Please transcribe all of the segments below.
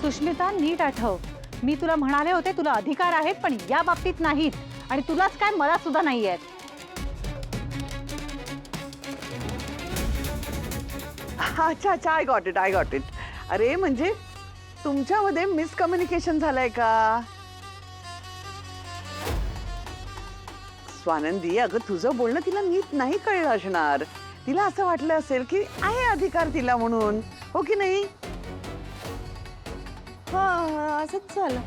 सुष्मिता नीट आठव, मी तुला म्हणाले होते तुला अधिकार आहेत पण या बाबतीत नाहीत, आणि तुलाच काय मला सुद्धा नाही आहेत. अच्छा अच्छा, आय गॉट इट. अरे म्हणजे तुमच्यामध्ये मिसकम्युनिकेशन झालंय का? स्वानंदी, अगं तुझं बोलणं तिला नीट नाही कळलं असणार. तिला असं वाटलं असेल की आहे अधिकार तिला म्हणून, हो की नाही? असंच झालं.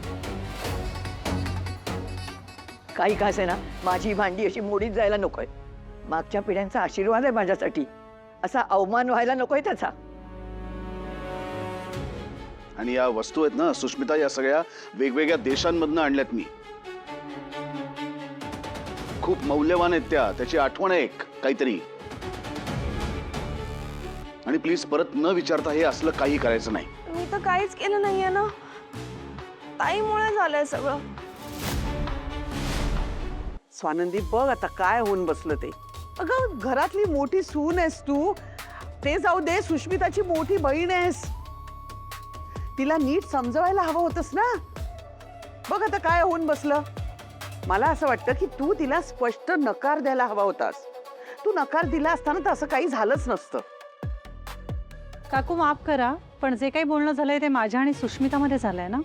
काही का असेना माझी भांडी अशी मोडीत जायला नकोय. मागच्या पिढ्यांचा आशीर्वाद आहे माझ्यासाठी. असा अवमान व्हायला नकोय त्याचा. आणि या वस्तू आहेत ना सुष्मिता, या सगळ्या वेगवेगळ्या देशांमधनं आणल्यात मी. खूप मौल्यवान आहेत त्या, त्याची आठवण आहे एक काहीतरी. आणि प्लीज परत न विचारता हे असलं काही करायचं नाही. मी तर काहीच केलं नाहीये ना, ताईमुळे झालंय सगळं. स्वानंदी बघ आता काय होऊन बसलं ते. अगं घरातली मोठी सून आहेस तू, ते जाऊ दे, सुष्मिताची मोठी बहीण आहेस. तिला नीट समजवायला हवं होतंस ना. बघ आता काय होऊन बसलं. मला असं वाटतं की तू तिला स्पष्ट नकार द्यायला हवा होतास. तू नकार दिला असताना तर असं काही झालंच नसतं. काकू माफ करा, पण जे काही बोलणं झालंय ते माझ्या आणि सुष्मितामध्ये झालंय ना.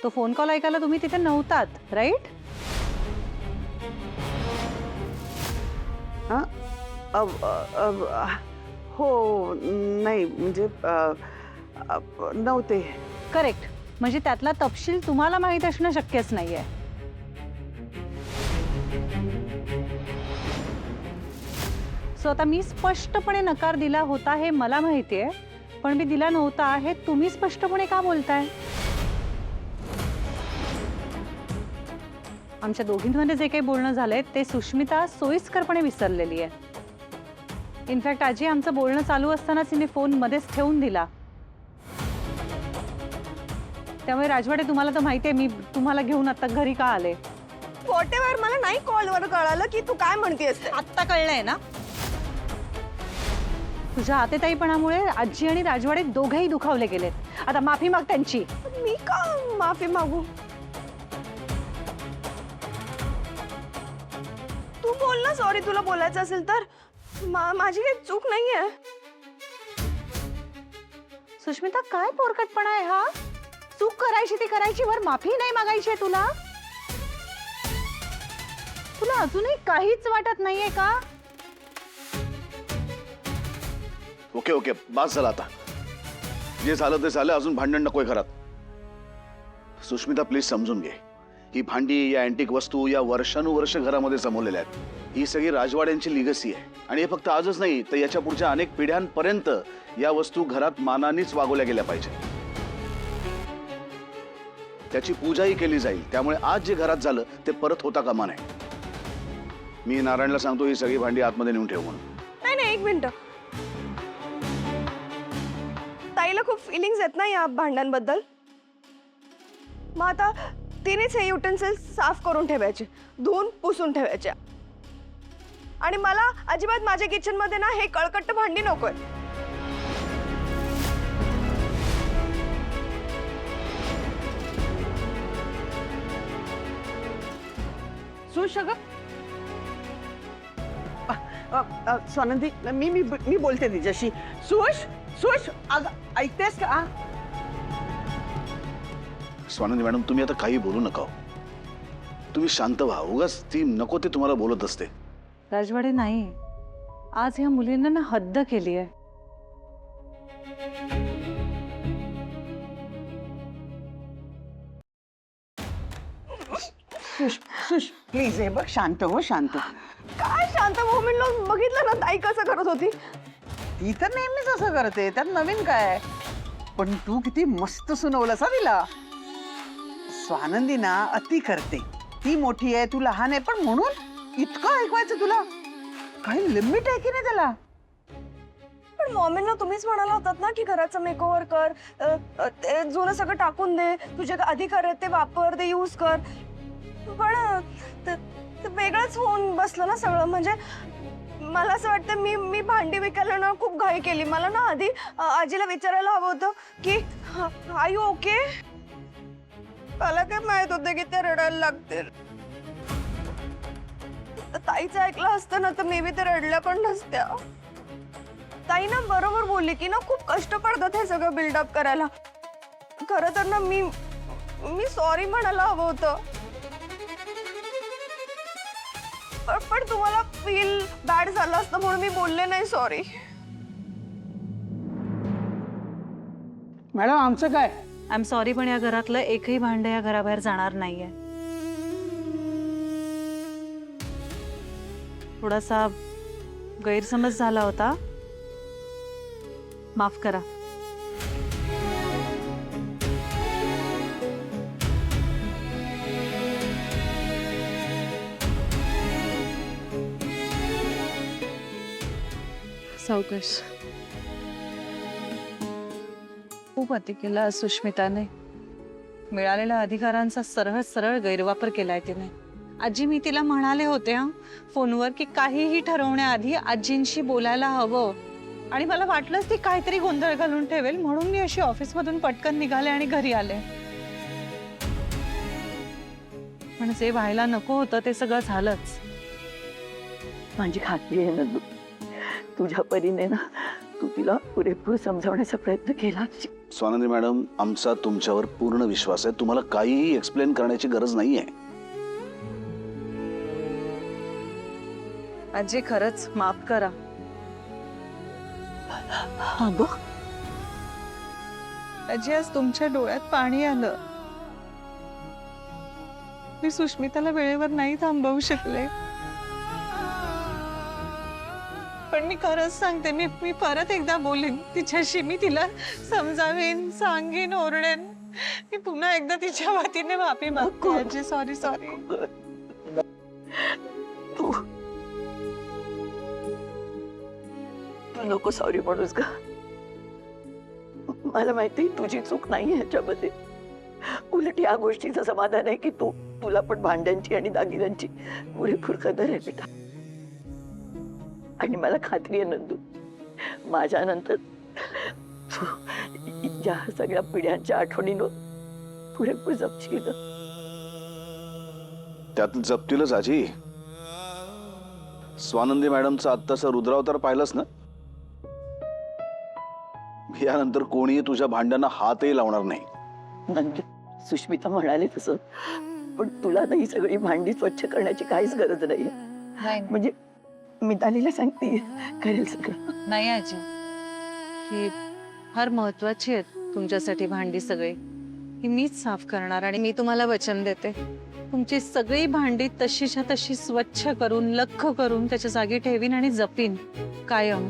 तो फोन कॉल ऐकायला तुम्ही तिथे नव्हतात, राईट? हो नाही म्हणजे नव्हते. करेक्ट. म्हणजे त्यातला तपशील तुम्हाला माहित असणं शक्यच नाहीये. सो आता मी स्पष्टपणे नकार दिला होता हे मला माहितीये, पण मी दिला नव्हता हे तुम्ही स्पष्टपणे का बोलताय? आमच्या दोघींमध्ये जे काही बोलणं झालंय ते सुष्मिता सोयीस्करपणे विसरलेली आहे. इनफॅक्ट आजी, आमचं बोलणं चालू असतानाच तिने फोन मध्येच ठेवून दिला. त्यामुळे राजवाडे, तुम्हाला तर माहितीये मी तुम्हाला घेऊन आता घरी का आले. व्हॉटेवर, मला नाही कॉलवर कळालं की तू काय म्हणतेस. आत्ता कळलंय ना. तुझ्या आतेताईपणामुळे आजी आणि राजवाडे दोघेही दुखावले गेलेत. आता माफी माग त्यांची. मी का माफी मागू? तू बोल ना सॉरी, तुला बोलायचं असेल तर. माझी काही चूक नाहीये. सुष्मिता, काय पोरकटपणा आहे हा? चूक करायची ती करायची, वर माफी नाही मागायची आहे तुला? तुला अजूनही काहीच वाटत नाहीये का? ओके ओके, बास झाला आता. जे झालं ते झालं, अजून भांडण नकोय घरात. सुष्मिता प्लीज समजून घे. ही भांडी, या अँटिक वस्तू या वर्षानुवर्ष घरामध्ये जमवलेल्या आहेत. ही सगळी राजवाड्यांची लिगसी आहे. आणि हे फक्त आजच नाही तर याच्या पुढच्या अनेक पिढ्यांपर्यंत या वस्तू घरात मानानेच वागवल्या गेल्या पाहिजे. त्याची पूजाही केली जाईल. त्यामुळे आज जे घरात झालं ते परत होता कामा नये. मी नारायणला सांगतो ही सगळी भांडी आतमध्ये नेऊन ठेव म्हणून. नाही, एक मिनिट. ताईला खूप फिलिंग्स आहेत ना या भांड्यांबद्दल. मग आता तिनेच हे युटेन्सिल्स साफ करून ठेवायचे, धुवून पुसून ठेवायचे. आणि मला अजिबात माझ्या किचन मध्ये ना हे कळकट्ट भांडी नकोय. सुश, स्वानंदी, मी मी मी बोलते तिच्याशी. सुश सुश, अगं ऐकतेस का? स्वानंदी मॅडम, तुम्ही आता काही बोलू नका. तुम्ही शांत व्हा. उगाच ती नको ते तुम्हाला बोलत असते. राजवाडे, नाही, आज ह्या मुलींना ना हद्द केली आहे. सुश सुश प्लीज, हे बघ, शांत हो, शांत. काय शांत मोमेंट बघितलं ना ताई कसं करत होती. ती तर नेहमीच असं करते, त्यात नवीन काय. पण तू किती मस्त सुनवलंस हा तिला. स्वानंदी ना अति करते. ती मोठी आहे, तू लहान आहे, पण म्हणून इतकं ऐकवायचं तुला? काही लिमिट आहे की नाही त्याला? पण मॉमींना तुम्हीच म्हणाला होतात ना की घराचं मेकओव्हर कर, ते जुनं सगळं टाकून दे, तुझे अधिकार आहेत ते वापर, ते यूज कर. पण वेगळंच होऊन बसलं ना सगळं. म्हणजे मला असं वाटतं मी भांडी विकायला ना खूप घाई केली. मला ना आधी आजीला विचारायला हवं होतं की आर यू ओके. मला काय माहित होतं की ते रडायला लागतील. ताईचं ऐकलं असतं ना तर मे बी ते रडल्या पण नसत्या. ताई ना बरोबर बोलली की ना खूप कष्ट पडतात हे सगळं बिल्डअप करायला. खरं तर ना मी सॉरी म्हणायला हवं होतं. पण तुम्हाला फील बॅड झालं असतं म्हणून मी बोलले नाही सॉरी. मॅडम आमचं काय? आय एम सॉरी, पण या घरातलं एकही भांडं या घराबाहेर जाणार नाहीये. थोडासा गैरसमज झाला होता, माफ करा. सावकाश. खूप अति केला सुष्मिताने. मिळालेल्या अधिकारांचा सरळ सरळ गैरवापर केलाय तिने. आजी, मी तिला म्हणाले होते हा फोनवर की काहीही ठरवण्याआधी आजींशी बोलायला हवं, आणि मला वाटलंच ती काहीतरी गोंधळ घालून ठेवेल म्हणून मी अशी ऑफिसमधून पटकन निघाले आणि घरी आले. पण जे व्हायला नको होतं ते सगळं झालंच. माझी खात्री आहे नंदू, तुझ्या परीने ना तू तिला पुरेपूर समजावण्याचा प्रयत्न केला. स्वानंदी मॅडम, आमचा तुमच्यावर पूर्ण विश्वास आहे. तुम्हाला काहीही एक्सप्लेन करण्याची गरज नाहीये. आजी, खरंच माफ करा. आजी, आज तुमच्या डोळ्यात पाणी आलं. मी सुष्मिताला वेळेवर नाही थांबवू शकले, पण मी खरंच सांगते, मी परत एकदा बोलेन तिच्याशी. मी तिला समजावेन, सांगेन, ओरडेन. मी पुन्हा एकदा तिच्या वतीने माफी मागते. आजी, सॉरी सॉरी. तू नको सॉरी म्हणूस का. मला माहिती तुझी चूक नाही ह्याच्यामध्ये. उलट या गोष्टीचं समाधान आहे की तुला पण भांड्यांची आणि दागिन्यांची पुरेपूर कदर आहे बेटा. आणि मला खात्री आहे नंदू, माझ्यानंतर तू या सगळ्या पिढ्यांच्या आठवणीनं पुरेपूर जपशील. त्यात जपतीलच आजी. स्वानंदी मॅडमचा आत्ताचा रुद्रावतार पाहिलंच ना. यानंतर कोणीही तुझ्या भांड्यांना हातही लावणार नाही. नंतर सुष्मिता म्हणाले तसं, पण तुला ना ही सगळी भांडी स्वच्छ करण्याची काहीच गरज नाही. म्हणजे मितालीला सांगते करेल सगळं. नाही आजी, ही फार महत्वाची आहेत तुमच्यासाठी भांडी सगळी. ही मीच साफ करणार, आणि मी तुम्हाला वचन देते तुमची सगळी भांडी तशीच्या तशी स्वच्छ करून, लख्ख करून त्याच्या जागी ठेवीन आणि जपीन कायम.